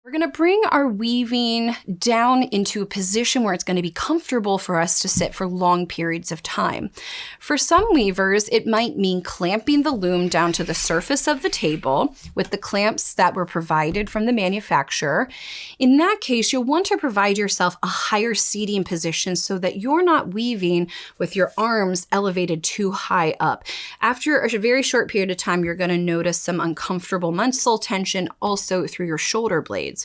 We're going to bring our weaving down into a position where it's going to be comfortable for us to sit for long periods of time. For some weavers, it might mean clamping the loom down to the surface of the table with the clamps that were provided from the manufacturer. In that case, you'll want to provide yourself a higher seating position so that you're not weaving with your arms elevated too high up. After a very short period of time, you're going to notice some uncomfortable muscle tension also through your shoulder blades.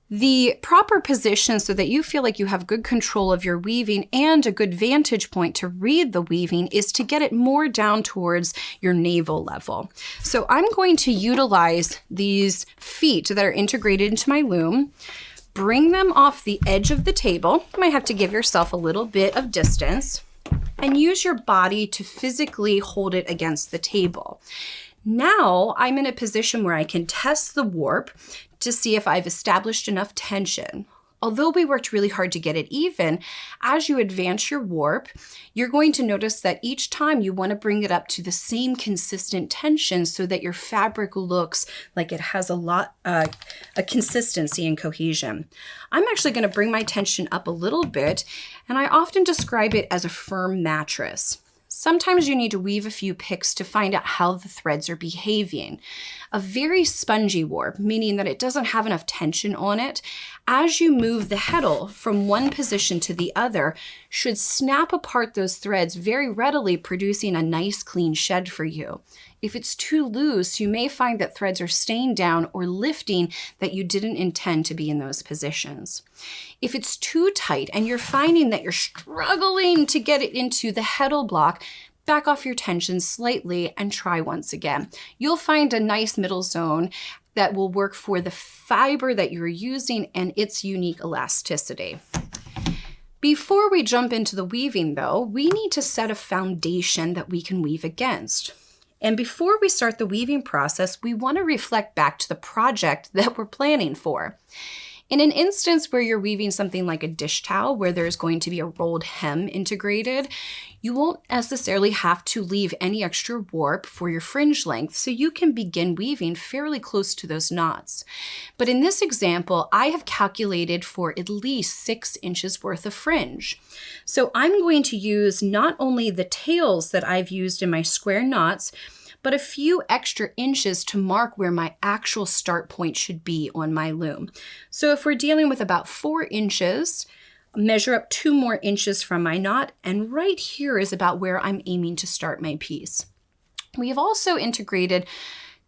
The proper position so that you feel like you have good control of your weaving and a good vantage point to read the weaving is to get it more down towards your navel level. So I'm going to utilize these feet that are integrated into my loom, bring them off the edge of the table. You might have to give yourself a little bit of distance and use your body to physically hold it against the table. Now I'm in a position where I can test the warp to see if I've established enough tension. Although we worked really hard to get it even, as you advance your warp, you're going to notice that each time you want to bring it up to the same consistent tension so that your fabric looks like it has a consistency and cohesion. I'm actually going to bring my tension up a little bit, and I often describe it as a firm mattress. Sometimes you need to weave a few picks to find out how the threads are behaving. A very spongy warp, meaning that it doesn't have enough tension on it, as you move the heddle from one position to the other, should snap apart those threads very readily, producing a nice clean shed for you. If it's too loose, you may find that threads are staying down or lifting that you didn't intend to be in those positions. If it's too tight and you're finding that you're struggling to get it into the heddle block, back off your tension slightly and try once again. You'll find a nice middle zone that will work for the fiber that you're using and its unique elasticity. Before we jump into the weaving though, we need to set a foundation that we can weave against. And before we start the weaving process, we want to reflect back to the project that we're planning for. In an instance where you're weaving something like a dish towel where there's going to be a rolled hem integrated, you won't necessarily have to leave any extra warp for your fringe length, so you can begin weaving fairly close to those knots. But in this example, I have calculated for at least 6 inches worth of fringe. So I'm going to use not only the tails that I've used in my square knots, but a few extra inches to mark where my actual start point should be on my loom. So if we're dealing with about 4 inches, measure up 2 more inches from my knot, and right here is about where I'm aiming to start my piece. We have also integrated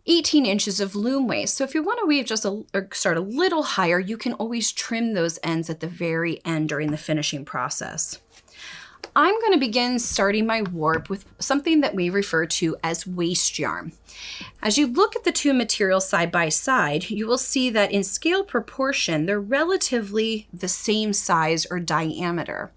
18 inches of loom waist. So if you want to weave or start a little higher, you can always trim those ends at the very end during the finishing process. I'm going to begin starting my warp with something that we refer to as waste yarn. As you look at the two materials side by side, you will see that in scale proportion, they're relatively the same size or diameter.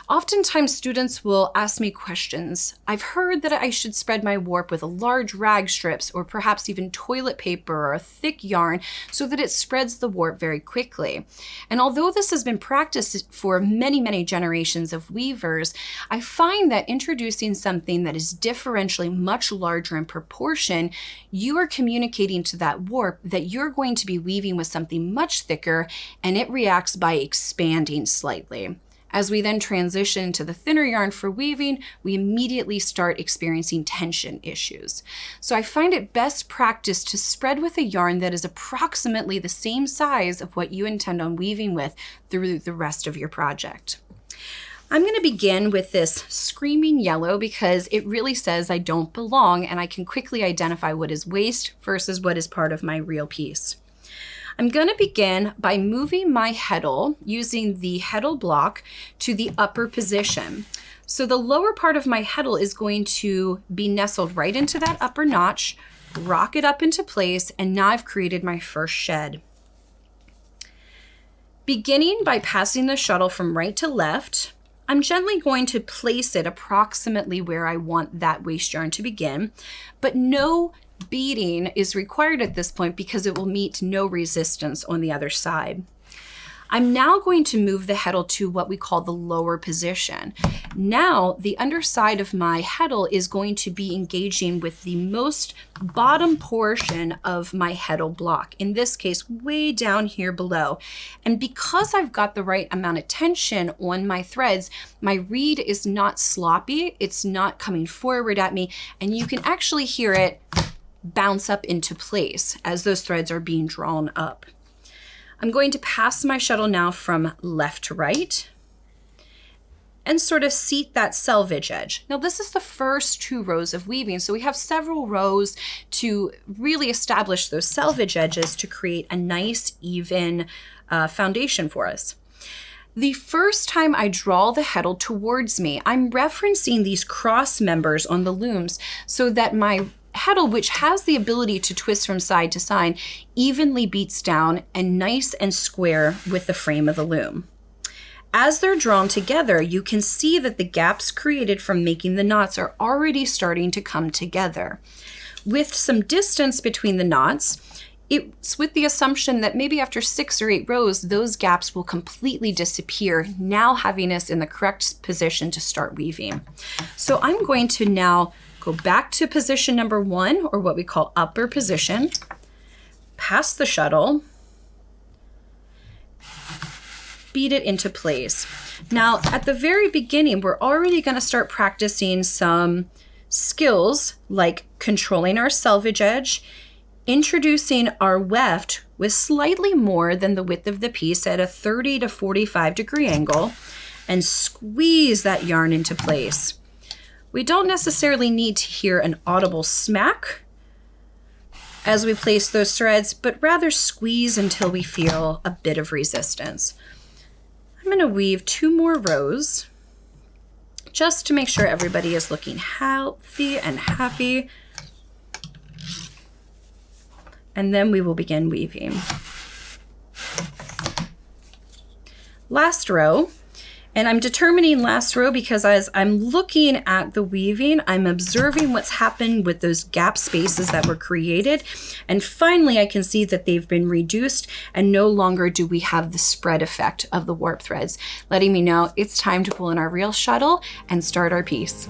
Oftentimes students will ask me questions. I've heard that I should spread my warp with large rag strips or perhaps even toilet paper or a thick yarn so that it spreads the warp very quickly. And although this has been practiced for many, many generations of weavers, I find that introducing something that is differentially much larger in proportion, you are communicating to that warp that you're going to be weaving with something much thicker, and it reacts by expanding slightly. As we then transition to the thinner yarn for weaving, we immediately start experiencing tension issues. So I find it best practice to spread with a yarn that is approximately the same size of what you intend on weaving with through the rest of your project. I'm going to begin with this screaming yellow because it really says I don't belong, and I can quickly identify what is waste versus what is part of my real piece. I'm going to begin by moving my heddle using the heddle block to the upper position. So the lower part of my heddle is going to be nestled right into that upper notch, rock it up into place, and now I've created my first shed. Beginning by passing the shuttle from right to left, I'm gently going to place it approximately where I want that waste yarn to begin, but no beading is required at this point because it will meet no resistance on the other side. I'm now going to move the heddle to what we call the lower position. Now, the underside of my heddle is going to be engaging with the most bottom portion of my heddle block, in this case, way down here below. And because I've got the right amount of tension on my threads, my reed is not sloppy, it's not coming forward at me, and you can actually hear it bounce up into place as those threads are being drawn up. I'm going to pass my shuttle now from left to right and sort of seat that selvage edge. Now this is the first 2 rows of weaving, so we have several rows to really establish those selvage edges to create a nice even foundation for us. The first time I draw the heddle towards me, I'm referencing these cross members on the looms so that my heddle, which has the ability to twist from side to side, evenly beats down and nice and square with the frame of the loom. As they're drawn together, you can see that the gaps created from making the knots are already starting to come together. With some distance between the knots, it's with the assumption that maybe after 6 or 8 rows, those gaps will completely disappear, now having us in the correct position to start weaving. So I'm going to now go back to position number 1, or what we call upper position, pass the shuttle, beat it into place. Now, at the very beginning, we're already going to start practicing some skills like controlling our selvage edge, introducing our weft with slightly more than the width of the piece at a 30 to 45 degree angle, and squeeze that yarn into place. We don't necessarily need to hear an audible smack as we place those threads, but rather squeeze until we feel a bit of resistance. I'm going to weave 2 more rows just to make sure everybody is looking healthy and happy. And then we will begin weaving. Last row. And I'm determining last row because as I'm looking at the weaving, I'm observing what's happened with those gap spaces that were created. And finally, I can see that they've been reduced and no longer do we have the spread effect of the warp threads, letting me know it's time to pull in our real shuttle and start our piece.